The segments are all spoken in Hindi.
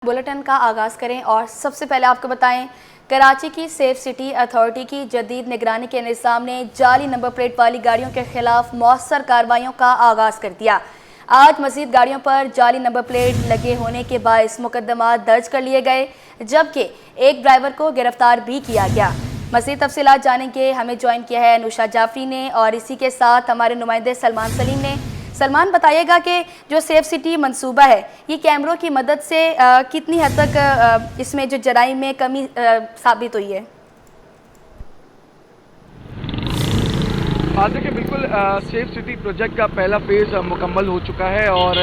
बुलेटिन का आगाज़ करें और सबसे पहले आपको बताएं, कराची की सेफ सिटी अथॉरिटी की जदीद निगरानी के निज़ाम ने जाली नंबर प्लेट वाली गाड़ियों के खिलाफ मौसर कार्रवाइयों का आगाज़ कर दिया। आज मज़ीद गाड़ियों पर जाली नंबर प्लेट लगे होने के बायस मुकदमा दर्ज कर लिए गए, जबकि एक ड्राइवर को गिरफ्तार भी किया गया। मज़ीद तफसीलात जानेंगे, हमें ज्वाइन किया है अनुषा जाफरी ने और इसी के साथ हमारे नुमाइंदे सलमान सलीम ने। सलमान, बताइएगा कि जो सेफ सिटी मंसूबा है ये कैमरों की मदद से कितनी हद तक इसमें जो जराइम में कमी साबित हुई है? देखिए बिल्कुल सेफ सिटी प्रोजेक्ट का पहला फेज़ मुकम्मल हो चुका है और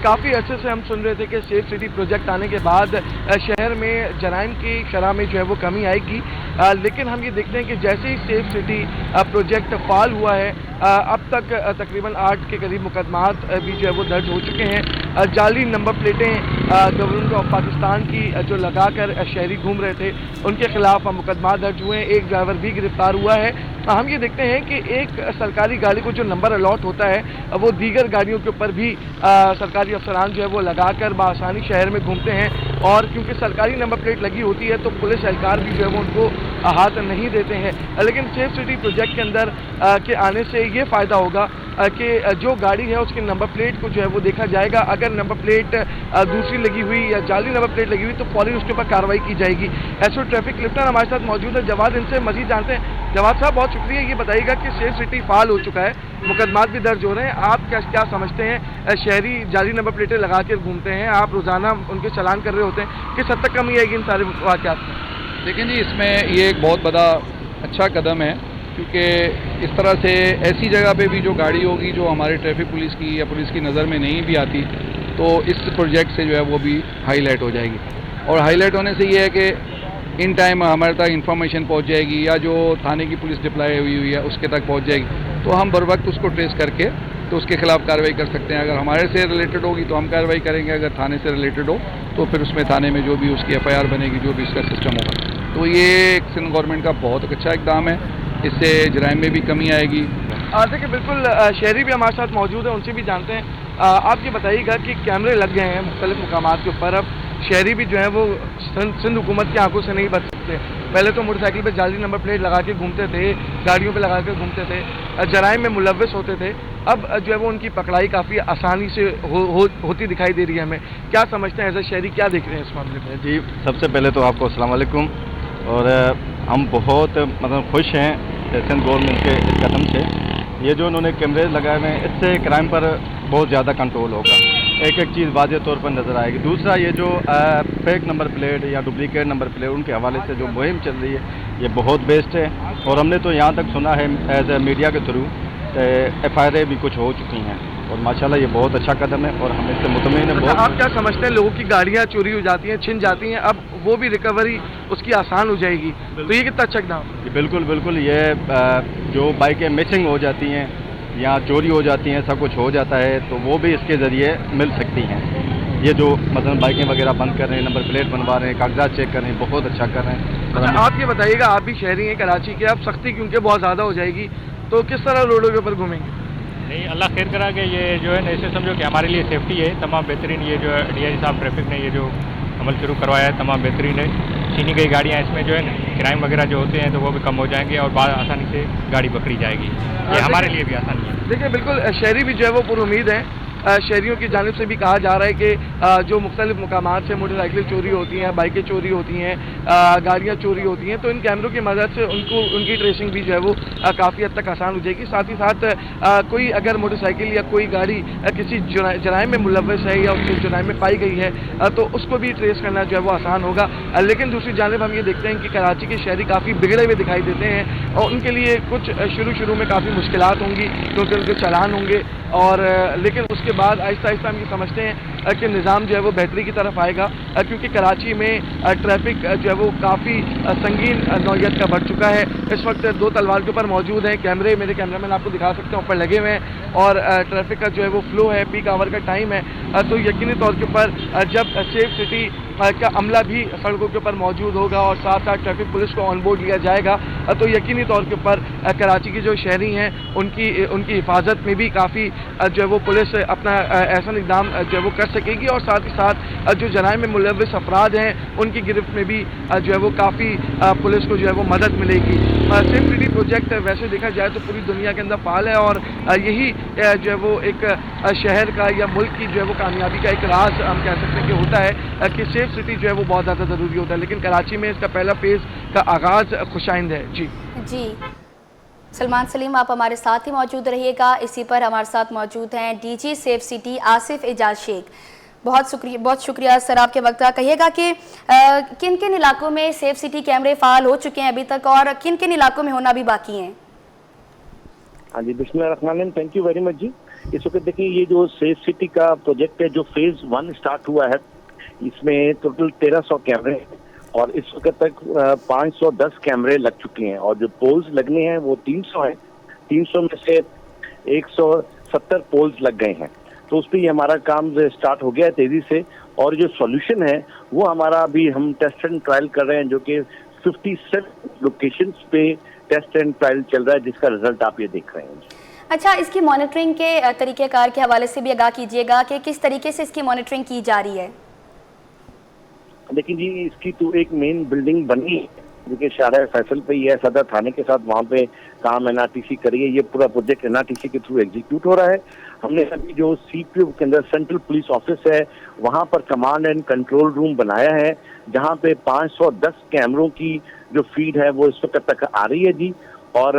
काफ़ी अच्छे से हम सुन रहे थे कि सेफ सिटी प्रोजेक्ट आने के बाद शहर में जराइम की शरह में जो है वो कमी आएगी, लेकिन हम ये देखते हैं कि जैसे ही सेफ सिटी प्रोजेक्ट फाल हुआ है अब तक तकरीबन 8 के करीब मुकदमात भी जो है वो दर्ज हो चुके हैं। जाली नंबर प्लेटें गवर्नमेंट ऑफ पाकिस्तान की जो लगाकर शहरी घूम रहे थे उनके खिलाफ मुकदमा दर्ज हुए हैं, एक ड्राइवर भी गिरफ्तार हुआ है। हम ये देखते हैं कि एक सरकारी गाड़ी को जो नंबर अलॉट होता है वो दीगर गाड़ियों के ऊपर भी सरकारी अफसरान जो है वो लगाकर बआसानी शहर में घूमते हैं, और क्योंकि सरकारी नंबर प्लेट लगी होती है तो पुलिस एहलकार भी जो है वो उनको हाथ नहीं देते हैं। लेकिन सेफ सिटी प्रोजेक्ट के अंदर के आने से ये फ़ायदा होगा कि जो गाड़ी है उसके नंबर प्लेट को जो है वो देखा जाएगा। अगर नंबर प्लेट दूसरी लगी हुई या जाली नंबर प्लेट लगी हुई तो फौरन उसके ऊपर कार्रवाई की जाएगी। एसओ ट्रैफिक लिफ्टर हमारे साथ मौजूद है जवाद, इनसे मजीद जानते हैं। जवाद साहब, बहुत शुक्रिया। ये बताइएगा कि सेफ सिटी फाल हो चुका है, मुकदमात भी दर्ज हो रहे हैं, आप क्या समझते हैं? शहरी जाली नंबर प्लेटें लगा कर घूमते हैं, आप रोज़ाना उनके चालान कर रहे होते हैं, किस हद तक कमी आएगी इन सारे वाक़यात में? लेकिन जी इसमें ये एक बहुत बड़ा अच्छा कदम है, क्योंकि इस तरह से ऐसी जगह पे भी जो गाड़ी होगी जो हमारे ट्रैफिक पुलिस की या पुलिस की नज़र में नहीं भी आती, तो इस प्रोजेक्ट से जो है वो भी हाईलाइट हो जाएगी। और हाईलाइट होने से ये है कि इन टाइम हमारे तक इंफॉर्मेशन पहुंच जाएगी, या जो थाने की पुलिस डिप्लाई हुई है उसके तक पहुंच जाएगी, तो हम बर वक्त उसको ट्रेस करके तो उसके खिलाफ कार्रवाई कर सकते हैं। अगर हमारे से रिलेटेड होगी तो हम कार्रवाई करेंगे, अगर थाने से रिलेटेड हो तो फिर उसमें थाने में जो भी उसकी एफआईआर बनेगी, जो भी इसका सिस्टम होगा। तो ये एक सिंध गवर्नमेंट का बहुत अच्छा इकदाम है, इससे जराइम में भी कमी आएगी। देखिए बिल्कुल, शहरी भी हमारे साथ मौजूद है, उनसे भी जानते हैं। आप ये बताइएगा कि कैमरे लग गए हैं मुख्तलिफ मुकामात के ऊपर, अब शहरी भी जो है वो सिंध हुकूमत की आंखों से नहीं बच सकते। पहले तो मोटरसाइकिल पे जाली नंबर प्लेट लगा के घूमते थे, गाड़ियों पे लगा के घूमते थे, जराइम में मुलव्वस होते थे। अब जो है वो उनकी पकड़ाई काफ़ी आसानी से होती दिखाई दे रही है। हमें क्या समझते हैं एज ए शहरी, क्या देख रहे हैं इस मामले में? जी, सबसे पहले तो आपको अस्सलाम वालेकुम। और हम बहुत खुश हैं सिंध गवर्नमेंट के इस कदम से। ये जो उन्होंने कैमरे लगाए हुए हैं, इससे क्राइम पर बहुत ज़्यादा कंट्रोल होगा, एक एक चीज़ वाज़ेह तौर पर नज़र आएगी। दूसरा, ये जो फेक नंबर प्लेट या डुप्लीकेट नंबर प्लेट उनके हवाले से जो मुहिम चल रही है ये बहुत बेस्ट है। और हमने तो यहाँ तक सुना है एज ए मीडिया के थ्रू एफआईआर भी कुछ हो चुकी हैं, और माशाल्लाह ये बहुत अच्छा कदम है और हम इससे मुतमईन हैं। आप क्या समझते हैं, लोगों की गाड़ियाँ चोरी हो जाती हैं, छिन जाती हैं, अब वो भी रिकवरी उसकी आसान हो जाएगी, तो ये कितना अच्छा इक़दाम? बिल्कुल बिल्कुल, ये जो बाइकें मिसिंग हो जाती हैं या चोरी हो जाती हैं, सब कुछ हो जाता है, तो वो भी इसके ज़रिए मिल सकती हैं। ये जो मतलब बाइकें वगैरह बंद कर रहे हैं, नंबर प्लेट बनवा रहे हैं, कागजात चेक कर रहे हैं, बहुत अच्छा कर रहे हैं। अच्छा, आप ये बताइएगा, आप भी शहरी हैं कराची के, अब सख्ती क्योंकि बहुत ज़्यादा हो जाएगी तो किस तरह रोडों के ऊपर घूमेंगे? नहीं, अल्लाह खैर करा के ये जो है ना, ऐसे समझो कि हमारे लिए सेफ्टी है तमाम बेहतरीन। ये जो डीआईजी साहब ट्रैफिक ने ये जो अमल शुरू करवाया है तमाम बेहतरीन है। छीनी गई गाड़ियाँ इसमें जो है ना, क्राइम वगैरह जो होते हैं तो वो भी कम हो जाएंगे और बाद आसानी से गाड़ी पकड़ी जाएगी। ये हमारे लिए भी आसानी है। देखिए बिल्कुल, शहरी भी जो है वो पुरुमीद है। शहरियों की जानिब से भी कहा जा रहा है कि जो मुख्तलिफ मुकामात से मोटरसाइकिल चोरी होती हैं, बाइकें चोरी होती हैं, गाड़ियाँ चोरी होती हैं, तो इन कैमरों की मदद से उनकी ट्रेसिंग भी जो है वो काफ़ी हद तक आसान हो जाएगी। साथ ही साथ कोई अगर मोटरसाइकिल या कोई गाड़ी किसी जराइम में मुलव्वस है या उस जराइम में पाई गई है तो उसको भी ट्रेस करना जो है वो आसान होगा। लेकिन दूसरी जानिब हम ये देखते हैं कि कराची के शहरी काफ़ी बिगड़े हुए दिखाई देते हैं और उनके लिए कुछ शुरू में काफ़ी मुश्किलात होंगी क्योंकि उनके चालान होंगे, और लेकिन उसके बाद आहिस्ता आहिस्ता हम ये समझते हैं कि निज़ाम जो है वो बेहतरी की तरफ आएगा, क्योंकि कराची में ट्रैफिक जो है वो काफ़ी संगीन नौइयत का बढ़ चुका है। इस वक्त 2 तलवार के ऊपर मौजूद हैं कैमरे, मेरे कैमरामैन आपको दिखा सकते हैं, ऊपर लगे हुए हैं, और ट्रैफिक का जो है वो फ्लो है, पीक आवर का टाइम है, तो यकीनी तौर के ऊपर जब सेफ सिटी का अमला भी सड़कों के ऊपर मौजूद होगा और साथ साथ ट्रैफिक पुलिस को ऑन बोर्ड लिया जाएगा, तो यकीनी तौर के ऊपर कराची के जो शहरी हैं उनकी हिफाजत में भी काफ़ी जो है वो पुलिस अपना ऐसा इक़दाम जो है वो कर सकेगी और साथ ही साथ जो जराइम में मुलव्विस अफराद हैं उनकी गिरफ्त में भी जो है वो काफ़ी पुलिस को जो है वो मदद मिलेगी। सेफ सिटी प्रोजेक्ट वैसे देखा जाए तो पूरी दुनिया के अंदर फाल है और यही जो है वो एक शहर का या मुल्क की जो है वो कामयाबी का एक राज हम कह सकते हैं कि होता है कि सेफ सिटी जो है वो बहुत ज़्यादा ज़रूरी होता है। लेकिन कराची में इसका पहला फेज़ का आगाज़ खुशाइंद है। जी सलमान सलीम, आप हमारे साथ ही मौजूद रहिएगा। इसी पर हमारे साथ मौजूद हैं DG safe city Asif Ejaz Sheikh. बहुत शुक्रिया सर आपके वक्त का। कहिएगा कि किन किन इलाकों में सेफ सिटी कैमरे फ़ाल हो चुके हैं अभी तक और किन किन इलाकों में होना भी बाकी हैं? हाँ जी, बिस्मिल्लाहिर्रहमानिर्रहीम, थैंक यू वेरी मच जी। इस वक्त देखिए ये जो सेफ सिटी का प्रोजेक्ट है जो फेज़ 1 स्टार्ट हुआ है, इसमें टोटल 1300 कैमरे और इस वक्त तक 510 कैमरे लग चुके हैं और जो पोल्स लगने हैं वो 300 हैं। 300 में से 170 पोल्स लग गए हैं, तो उस पर ही हमारा काम स्टार्ट हो गया है तेज़ी से। और जो सॉल्यूशन है वो हमारा अभी हम टेस्ट एंड ट्रायल कर रहे हैं, जो कि 57 लोकेशंस पे टेस्ट एंड ट्रायल चल रहा है, जिसका रिजल्ट आप ये देख रहे हैं। अच्छा, इसकी मॉनिटरिंग के तरीक़ेकार के हवाले से भी आगाह कीजिएगा कि किस तरीके से इसकी मॉनिटरिंग की जा रही है? लेकिन जी इसकी तो एक मेन बिल्डिंग बनी है जो कि शाहरा फैसल पे ही है, सदर थाने के साथ वहाँ पे काम एनआरटीसी करिए। ये पूरा प्रोजेक्ट एनआरटीसी के थ्रू एग्जीक्यूट हो रहा है। हमने अभी जो सीपीओ के अंदर सेंट्रल पुलिस ऑफिस है वहाँ पर कमांड एंड कंट्रोल रूम बनाया है, जहाँ पे 510 कैमरों की जो फीड है वो इस वक्त तक आ रही है जी। और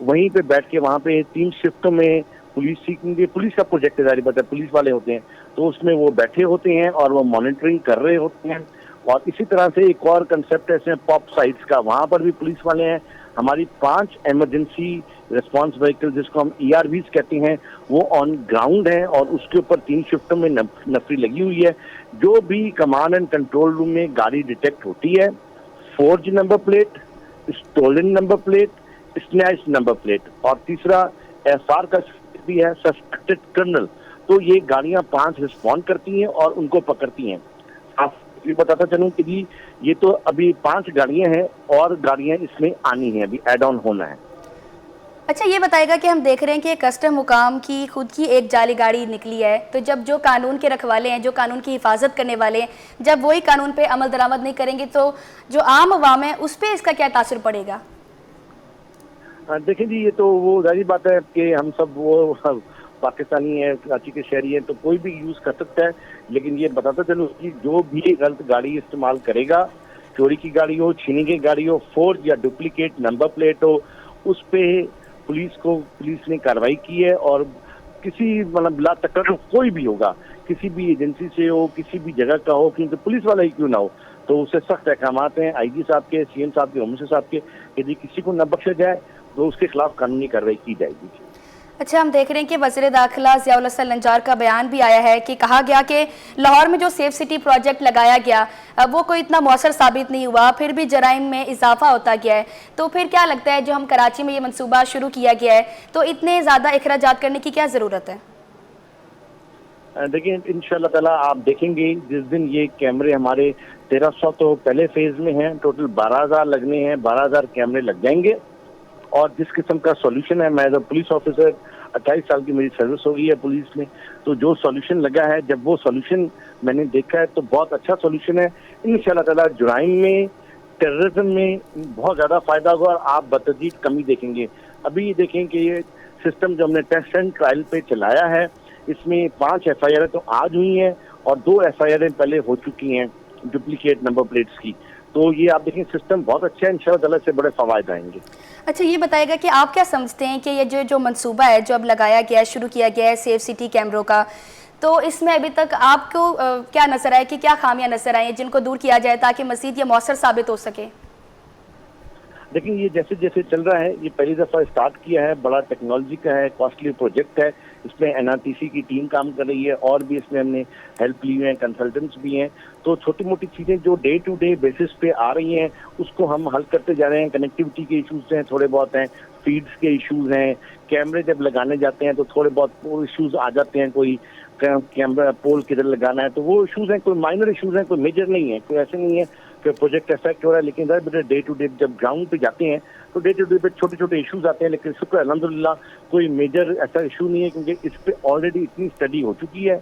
वहीं पे बैठ के वहाँ पे 3 शिफ्टों में पुलिस का प्रोजेक्ट है, पता है पुलिस वाले होते हैं, तो उसमें वो बैठे होते हैं और वो मॉनिटरिंग कर रहे होते हैं। और इसी तरह से एक और कंसेप्ट है इसमें पॉप साइट्स का, वहाँ पर भी पुलिस वाले हैं। हमारी 5 इमरजेंसी रिस्पांस व्हीकल जिसको हम ERVs कहते हैं वो ऑन ग्राउंड है और उसके ऊपर 3 शिफ्टों में नफरी लगी हुई है। जो भी कमांड एंड कंट्रोल रूम में गाड़ी डिटेक्ट होती है, forge number plate, stolen number plate, snatch number plate और तीसरा SR का भी है, सस्पेक्टेड क्रिमिनल, तो ये गाड़ियां 5 रिस्पॉन्ड करती हैं और उनको पकड़ती हैं। आप बताता चलूं कि जी ये तो अभी 5 गाड़ियां हैं और गाड़ियां इसमें आनी है, अभी एड ऑन होना है। अच्छा, ये बताएगा कि हम देख रहे हैं कि कस्टम मुकाम की खुद की एक जाली गाड़ी निकली है, तो जब जो कानून के रखवाले हैं, जो कानून की हिफाजत करने वाले हैं, जब वही कानून पे अमल दरामद नहीं करेंगे तो जो आम अवाम है उस पर इसका क्या तासुर पड़ेगा? देखिए जी ये तो वो जाहिर बात है कि हम सब वो पाकिस्तानी है, कराची के शहरी है, तो कोई भी यूज़ कर सकता है। लेकिन ये बताता चलूँ कि जो भी गलत गाड़ी इस्तेमाल करेगा, चोरी की गाड़ी हो, छीनी की गाड़ी हो, फोर्ज या डुप्लीकेट नंबर प्लेट हो, उस पर पुलिस ने कार्रवाई की है। और किसी मतलब बिला तकरार कोई भी होगा, किसी भी एजेंसी से हो, किसी भी जगह का हो, क्योंकि पुलिस वाला ही क्यों ना हो, तो उससे सख्त अहकाम हैं IG साहब के, CM साहब के, होम मिनिस्टर साहब के। यदि किसी को न बख्शा जाए तो उसके खिलाफ कानूनी कार्रवाई की जाएगी। अच्छा, हम देख रहे हैं कि वज़ीर दाखिला ज़ियाउल हसन नंजार का बयान भी आया है कि कहा गया कि लाहौर में जो सेफ सिटी प्रोजेक्ट लगाया गया वो कोई इतना मौसर साबित नहीं हुआ, फिर भी जराइम में इजाफा होता गया है। तो फिर क्या लगता है जो हम कराची में ये मंसूबा शुरू किया गया है, तो इतने ज़्यादा इखराजात करने की क्या ज़रूरत है? देखिए इंशाल्लाह ताला आप देखेंगे जिस दिन ये कैमरे हमारे 1300 तो पहले फेज में हैं, टोटल 12,000 लगने हैं, 12,000 कैमरे लग जाएंगे। और जिस किस्म का सॉल्यूशन है, मैं एज अ पुलिस ऑफिसर 28 साल की मेरी सर्विस हो गई है पुलिस में, तो जो सॉल्यूशन लगा है, जब वो सॉल्यूशन मैंने देखा है तो बहुत अच्छा सॉल्यूशन है। इंशाल्लाह ताला जुराइम में, टेररिज्म में बहुत ज़्यादा फायदा होगा और आप बतदरीज कमी देखेंगे। अभी देखें कि ये सिस्टम जो हमने टेस्ट एंड ट्रायल पे चलाया है, इसमें 5 FIR तो आज हुई हैं और 2 FIR पहले हो चुकी हैं डुप्लीकेट नंबर प्लेट्स की। तो ये आप देखें सिस्टम बहुत अच्छा है, इंशाल्लाह ताला से बड़े फवायद आएंगे। अच्छा, ये बताएगा कि आप क्या समझते हैं कि ये जो मंसूबा है जो अब लगाया गया है, शुरू किया गया है सेफ सिटी कैमरों का, तो इसमें अभी तक आपको क्या नजर आए कि क्या खामियां नजर आई हैं जिनको दूर किया जाए ताकि मज़ीद ये मौसर साबित हो सके? लेकिन ये जैसे जैसे चल रहा है, ये पहली दफ़ा स्टार्ट किया है, बड़ा टेक्नोलॉजी का है, कॉस्टली प्रोजेक्ट है, इसमें NRTC की टीम काम कर रही है और भी इसमें हमने हेल्प ली हुई है, कंसल्टेंट्स भी हैं। तो छोटी मोटी चीज़ें जो डे टू डे बेसिस पे आ रही हैं उसको हम हल करते जा रहे हैं। कनेक्टिविटी के इशूज़ हैं, थोड़े बहुत हैं, फीड्स के इशूज़ हैं, कैमरे जब लगाने जाते हैं तो थोड़े बहुत इशूज़ आ जाते हैं, कोई कैमरा पोल किधर लगाना है, तो वो इशूज हैं, कोई माइनर इशूज हैं, कोई मेजर नहीं है, कोई ऐसे नहीं है कि प्रोजेक्ट इफेक्ट हो रहा है। लेकिन डे टू डे जब ग्राउंड पे जाते हैं तो डे टू डे पे छोटे छोटे इशूज आते हैं, लेकिन शुक्र अल्हम्दुलिल्लाह कोई मेजर ऐसा इशू नहीं है, क्योंकि इस पे ऑलरेडी इतनी स्टडी हो चुकी है,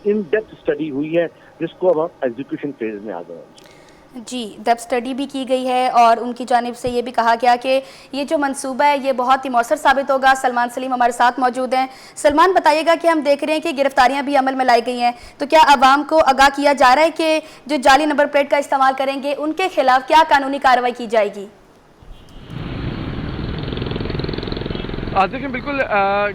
इन डेप्थ स्टडी हुई है, जिसको अब हम एग्जीक्यूशन फेज में आ गए हैं। जी, डेप्थ स्टडी भी की गई है और उनकी जानिब से ये भी कहा गया कि ये जो मंसूबा है ये बहुत ही मौसर साबित होगा। सलमान सलीम हमारे साथ मौजूद हैं। सलमान, बताइएगा कि हम देख रहे हैं कि गिरफ्तारियां भी अमल में लाई गई हैं, तो क्या आवाम को आगाह किया जा रहा है कि जो जाली नंबर प्लेट का इस्तेमाल करेंगे उनके खिलाफ क्या कानूनी कार्रवाई की जाएगी? देखिए, बिल्कुल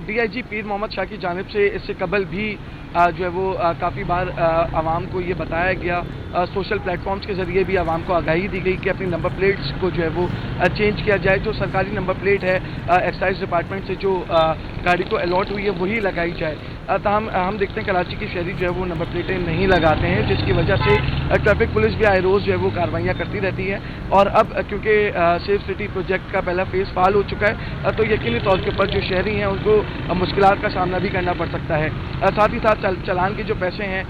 DIG पीर मोहम्मद शाह की जानिब से इससे कबल भी जो है वो काफ़ी बार आवाम को ये बताया गया, सोशल प्लेटफॉर्म्स के ज़रिए भी आवाम को आगाही दी गई कि अपनी नंबर प्लेट्स को जो है वो चेंज किया जाए। जो सरकारी नंबर प्लेट है एक्साइज डिपार्टमेंट से जो गाड़ी को अलॉट हुई है वही लगाई जाए। ताहम हम देखते हैं कराची की शहरी जो है वो नंबर प्लेटें नहीं लगाते हैं, जिसकी वजह से ट्रैफिक पुलिस भी आए रोज़ जो है वो कार्रवाइयाँ करती रहती है। और अब क्योंकि सेफ सिटी प्रोजेक्ट का पहला फेज़ फाल हो चुका है, तो यकीनी तौर के ऊपर जो शहरी हैं उनको मुश्किलात का सामना भी करना पड़ सकता है। साथ ही साथ चलान के जो पैसे हैं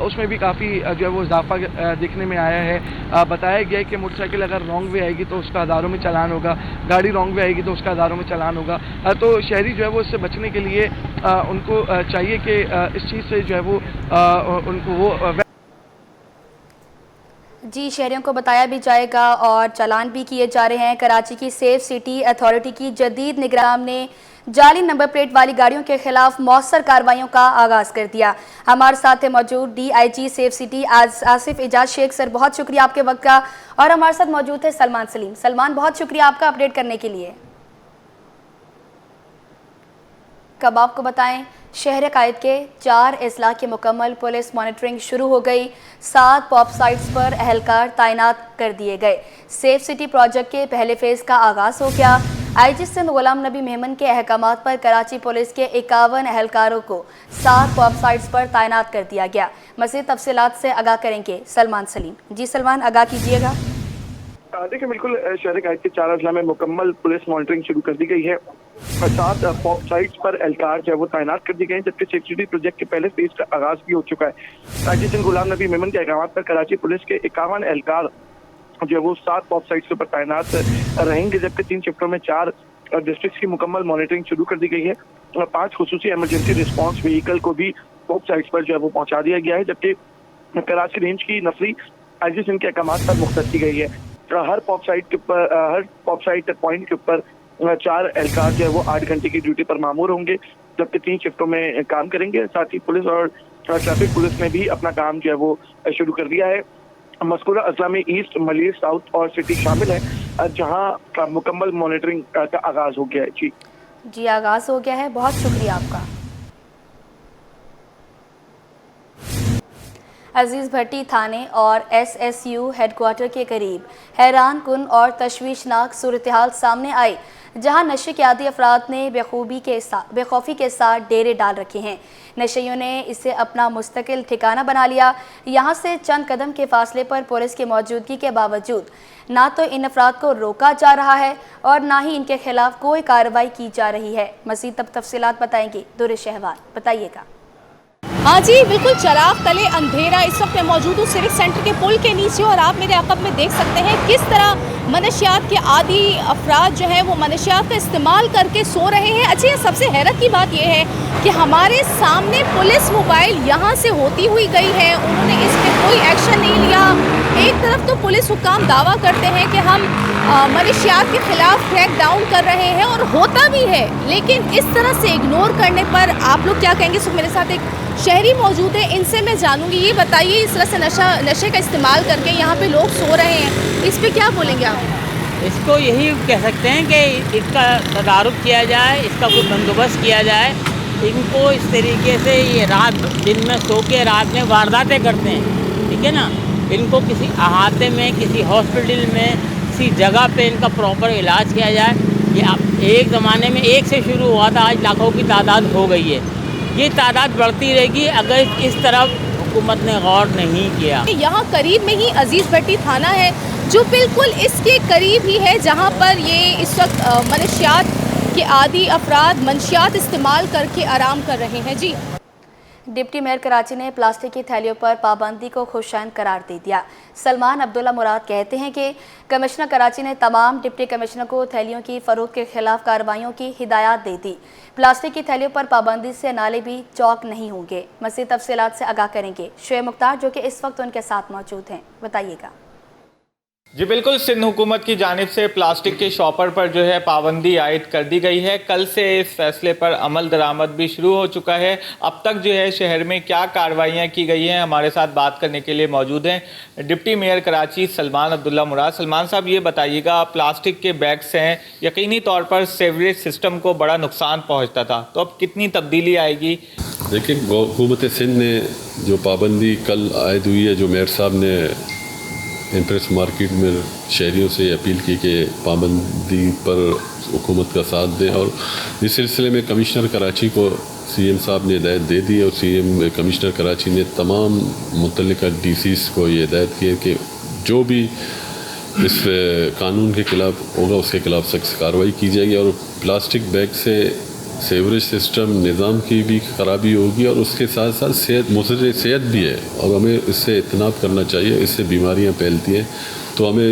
उसमें भी काफ़ी जो है वो इजाफा देखने में आया है। बताया गया है कि मोटरसाइकिल अगर रॉन्ग वे आएगी तो उसका हज़ारों में चालान होगा, गाड़ी रॉन्ग वे आएगी तो उसका हज़ारों में चालान होगा। तो शहरी जो है वो इससे बचने के लिए उनको चाहिए कि इस चीज़ से जो है वो उनको वो जी, शहरियों को बताया भी जाएगा और चालान भी किए जा रहे हैं। कराची की सेफ सिटी अथॉरिटी की जदीद निगरान ने जाली नंबर प्लेट वाली गाड़ियों के खिलाफ मौसर कार्रवाइयों का आगाज़ कर दिया। हमारे साथ है मौजूद DIG safe city Asif Ejaz Sheikh. Sir, बहुत शुक्रिया आपके वक्त का। और हमारे साथ मौजूद है सलमान सलीम। सलमान, बहुत शुक्रिया आपका अपडेट करने के लिए। कब आपको बताएं, शहर कायद के 4 अजला की मुकम्मल पुलिस मॉनिटरिंग शुरू हो गई। 7 पॉप साइट्स पर एहलकार तैनात कर दिए गए। सेफ सिटी प्रोजेक्ट के पहले फेज़ का आगाज़ हो गया। IG सिंध गुलाम नबी मेमन के अहकामात पर कराची पुलिस के 51 एहलकारों को 7 पॉप साइट्स पर तैनात कर दिया गया। मज़ीद तफसीलात से आगाह करेंगे सलमान सलीम। जी सलमान, आगाह कीजिएगा। देखिए, बिल्कुल शहर कायद के 4 अजला में मुकम्मल पुलिस मॉनिटरिंग शुरू कर दी गई है। 7 पॉप साइट्स पर एहलकार जो है वो तैनात कर दिए गए हैं, जबकि सेफ सिटी प्रोजेक्ट के पहले फेज का आगाज भी हो चुका है। IG सिंध गुलाम नबी मेमन के अहकामात पर कराची पुलिस के 51 एहलकार जो है वो 7 पॉप साइट्स पर तैनात रहेंगे, जबकि 3 शिफ्टों में 4 डिस्ट्रिक्ट की मुकम्मल मॉनिटरिंग शुरू कर दी गई है। 5 खुसूसी इमरजेंसी रिस्पांस व्हीकल को भी पॉप साइट्स पर जो है वो पहुंचा दिया गया है, जबकि कराची रेंज की नफरी IG सिंध के अहकामात पर मुख्तस की गई है। हर पॉप साइट पॉइंट के ऊपर 4 एहलकार जो है वो 8 घंटे की ड्यूटी पर मामूर होंगे, जबकि 3 शिफ्टों में काम करेंगे। साथ ही पुलिस और ट्रैफिक पुलिस ने भी अपना काम जो है वो शुरू कर दिया है। मज़कूरा अजला में ईस्ट, मलिर, साउथ और सिटी शामिल है, जहां मुकम्मल मॉनिटरिंग का आगाज हो गया है। जी, आगाज हो गया है। बहुत शुक्रिया आपका। अजीज़ भट्टी थाने और SSU हेडक्वार्टर के करीब हैरान कुन और तशवीशनाक सूरत हाल सामने आई, जहां नशे के आदी अफराद ने बेखौफी के साथ डेरे डाल रखे हैं। नशेइयों ने इसे अपना मुस्तकिल ठिकाना बना लिया। यहाँ से चंद कदम के फासले पर पुलिस की मौजूदगी के बावजूद ना तो इन अफराद को रोका जा रहा है और ना ही इनके खिलाफ कोई कार्रवाई की जा रही है। मज़ीद तफसीलात बताएंगे दुर शहवार। बताइएगा। हाँ जी, बिल्कुल चराग तले अंधेरा। इस वक्त मैं मौजूद हूँ सिविक सेंटर के पुल के नीचे और आप मेरे अक़ब में देख सकते हैं किस तरह मनशियात के आदी अफराद जो है वो मनशियात का इस्तेमाल करके सो रहे हैं। अच्छा, सबसे हैरत की बात यह है कि हमारे सामने पुलिस मोबाइल यहाँ से होती हुई गई है, उन्होंने इस पर कोई एक्शन नहीं लिया। एक तरफ तो पुलिस हुक्काम दावा करते हैं कि हम मनशियात के खिलाफ क्रैक डाउन कर रहे हैं और होता भी है, लेकिन इस तरह से इग्नोर करने पर आप लोग क्या कहेंगे? सो मेरे साथ एक शहरी मौजूद है, इनसे मैं जानूंगी। ये बताइए, इस तरह से नशे का इस्तेमाल करके यहाँ पे लोग सो रहे हैं, इस पे क्या बोलेंगे आप? इसको यही कह सकते हैं कि इसका तदारुक किया जाए, इसका कोई बंदोबस्त किया जाए। इनको इस तरीके से ये रात दिन में सो के रात में वारदातें करते हैं, ठीक है ना। इनको किसी अहाते में, किसी हॉस्पिटल में, किसी जगह पे इनका प्रॉपर इलाज किया जाए। ये अब एक ज़माने में 1 से शुरू हुआ था, आज लाखों की तादाद हो गई है। ये तादाद बढ़ती रहेगी अगर इस तरफ हुकूमत ने गौर नहीं किया। यहाँ करीब में ही अजीज़ भट्टी थाना है, जो बिल्कुल इसके करीब ही है, जहाँ पर ये इस वक्त मनशियात के आदी अफराद मनशियात इस्तेमाल करके आराम कर रहे हैं। डिप्टी मेयर कराची ने प्लास्टिक की थैलियों पर पाबंदी को खुशैन करार दे दिया। सलमान अब्दुल्ला मुराद कहते हैं कि कमिश्नर कराची ने तमाम डिप्टी कमिश्नर को थैलियों की फरोख्त के खिलाफ कार्रवाइयों की हिदायत दे दी। प्लास्टिक की थैलियों पर पाबंदी से नाले भी चौक नहीं होंगे। मज़ीद तफसीलात से आगाह करेंगे शुएब मुख्तार, जो कि इस वक्त उनके साथ मौजूद हैं। बताइएगा। जी बिल्कुल, सिंध हुकूमत की जानिब से प्लास्टिक के शॉपर पर जो है पाबंदी आयद कर दी गई है। कल से इस फैसले पर अमल दरामद भी शुरू हो चुका है। अब तक जो है शहर में क्या कार्रवाइयाँ की गई हैं, हमारे साथ बात करने के लिए मौजूद हैं डिप्टी मेयर कराची सलमान अब्दुल्ला मुराद। सलमान साहब, ये बताइएगा, प्लास्टिक के बैग्स हैं, यकीनी तौर पर सीवरेज सिस्टम को बड़ा नुकसान पहुँचता था, तो अब कितनी तब्दीली आएगी? देखिए, हुकूमत सिंध ने जो पाबंदी कल आयद हुई है, जो मेयर साहब ने इंप्रेस मार्केट में शहरियों से अपील की कि पाबंदी पर हुकूमत का साथ दें, और इस सिलसिले में कमिश्नर कराची को सीएम साहब ने हिदायत दे दी और सीएम कमिश्नर कराची ने तमाम मुतल्लिका डीसीज़ को ये हिदायत की है कि जो भी इस कानून के ख़िलाफ़ होगा उसके ख़िलाफ़ सख्त कार्रवाई की जाएगी। और प्लास्टिक बैग से सीवरेज सिस्टम निज़ाम की भी ख़राबी होगी और उसके साथ साथ मुसर सेहत भी है, और हमें इससे इत्तनाब करना चाहिए। इससे बीमारियां फैलती हैं, तो हमें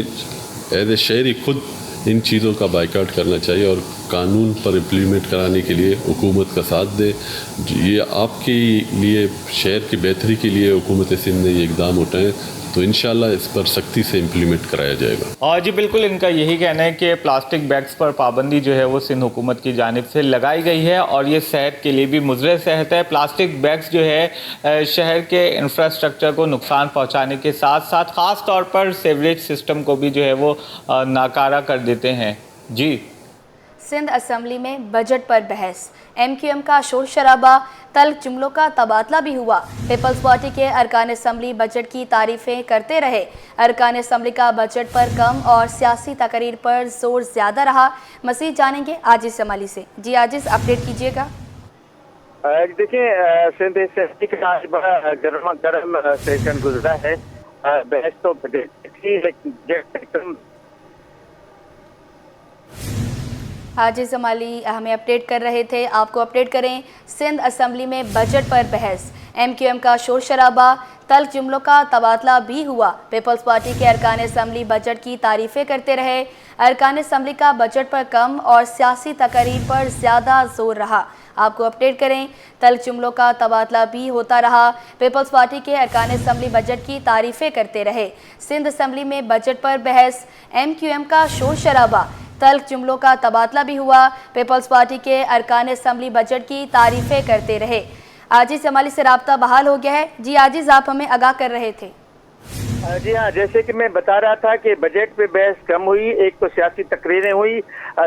एज ए शहरी खुद इन चीज़ों का बाइकाट करना चाहिए और कानून पर इम्प्लीमेंट कराने के लिए हुकूमत का साथ दे। ये आपके लिए, शहर की बेहतरी के लिए हुकूमत सिंध ने ये इक़दाम उठाए, तो इंशाल्लाह इस पर सख्ती से इम्प्लीमेंट कराया जाएगा। और जी बिल्कुल, इनका यही कहना है कि प्लास्टिक बैग्स पर पाबंदी जो है वो सिंध हुकूमत की जानिब से लगाई गई है और ये सेहत के लिए भी मुज़र सेहत है। प्लास्टिक बैग्स जो है शहर के इंफ्रास्ट्रक्चर को नुकसान पहुँचाने के साथ साथ ख़ास तौर पर सीवरेज सिस्टम को भी जो है वो नाकारा कर देते हैं। जी, सिंध असम्बली में बजट पर बहस, MQM का शोर शराबा, तल्ख जुमलों का तबादला भी हुआ। पीपल्स पार्टी के अरकान असम्बली बजट की तारीफें करते रहे। अरकान असम्बली का बजट पर कम और सियासी तकरीर पर जोर ज़्यादा रहा। मज़ीद जानेंगे आजिज़ जमाली से। जी आजिज़, अपडेट कीजिएगा। देखिए, सिंध असम्बली का आज बड़ा गर्म सेशन गुजरा है। बहस तो बजट थी, लेकिन आजिज़ जमाली हमें अपडेट कर रहे थे। आपको अपडेट करें, सिंध असम्बली में बजट पर बहस, MQM का शोर शराबा, तल्ख जुमलों का तबादला भी हुआ। पीपल्स पार्टी के अरकान असम्बली बजट की तारीफ़ें करते रहे। अरकान असम्बली का बजट पर कम और सियासी तकरीर पर ज़्यादा जोर रहा। आपको अपडेट करें, तल्ख जुमलों का तबादला भी होता रहा। पीपल्स पार्टी के अरकान असम्बली बजट की तारीफ़ें करते रहे। सिंध असम्बली में बजट पर बहस, MQM का शोर शराबा, तल्ख जुमलों का तबादला भी हुआ। पीपल्स पार्टी के अरकान असम्बली बजट की तारीफ़ें करते रहे। आजिज़ जमाली से राब्ता बहाल हो गया है। जी आजिज़, आप हमें आगाह कर रहे थे। जी हाँ, जैसे कि मैं बता रहा था कि बजट पे बहस कम हुई। एक तो सियासी तकरीरें हुई,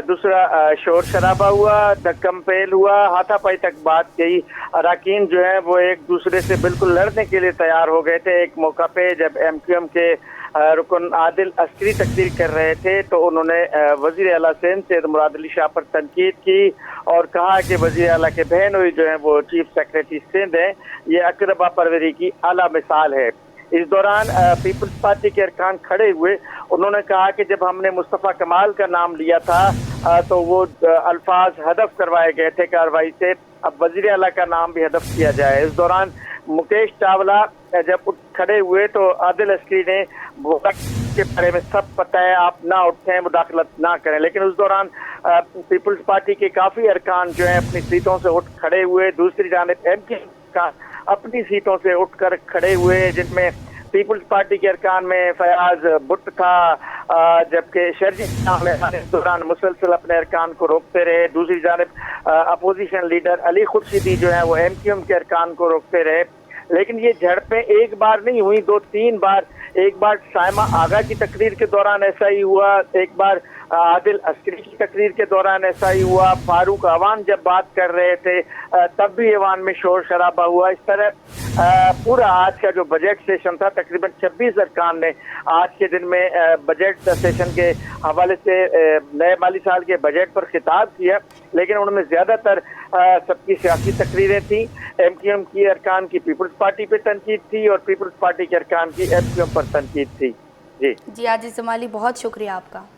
दूसरा शोर शराबा हुआ, धक्कम पहल हुआ, हाथापाई तक बात गई। अरकान जो है वो एक दूसरे से बिल्कुल लड़ने के लिए तैयार हो गए थे। एक मौका पे जब MQM के रुकन आदिल अस्करी तकरीर कर रहे थे तो उन्होंने वज़ीर आला सिंध सैयद मुराद अली शाह पर तनकीद की और कहा कि वज़ीर आला के बहनोई जो है वो चीफ सेक्रेटरी सिंध है, ये अकरबा परवरी की आला मिसाल है। इस दौरान पीपल्स पार्टी के अरकान खड़े हुए। उन्होंने कहा कि जब हमने मुस्तफ़ा कमाल का नाम लिया था तो वो अल्फाज हदफ करवाए गए थे कार्रवाई से, अब वज़ीर आला का नाम भी हदफ किया जाए। इस दौरान मुकेश चावला जब उठ खड़े हुए तो आदिल अस्करी ने बोला के बारे में सब पता है, आप ना उठें, मुदाखलत ना करें। लेकिन उस दौरान पीपल्स पार्टी के काफ़ी अरकान जो है अपनी सीटों से उठ खड़े हुए। दूसरी जानिब MQM का अपनी सीटों से उठकर खड़े हुए, जिनमें पीपल्स पार्टी के अरकान में फयाज बुट था, जबकि शर्जील इस दौरान मुसलसल अपने अरकान को रोकते रहे। दूसरी जानिब अपोजिशन लीडर अली खुर्शीदी जो है वो MQM के अरकान को रोकते रहे। लेकिन ये झड़पें एक बार नहीं हुई, 2-3 बार। एक बार साइमा आगा की तकरीर के दौरान ऐसा ही हुआ, एक बार आदिल अस्करी की तकरीर के दौरान ऐसा ही हुआ, फारूक अवान जब बात कर रहे थे तब भी ऐवान में शोर शराबा हुआ। इस तरह पूरा आज का जो बजट सेशन था, तकरीबन 26 अरकान ने आज के दिन में बजट सेशन के हवाले से नए माली साल के बजट पर खिताब किया। लेकिन उनमें ज़्यादातर सबकी सियासी तकरीरें थी। MQM की अरकान की पीपल्स पार्टी पे तनकीद थी और पीपल्स पार्टी के अरकान की MQM पर तनकीद थी। जी आजिज़ जमाली, बहुत शुक्रिया आपका।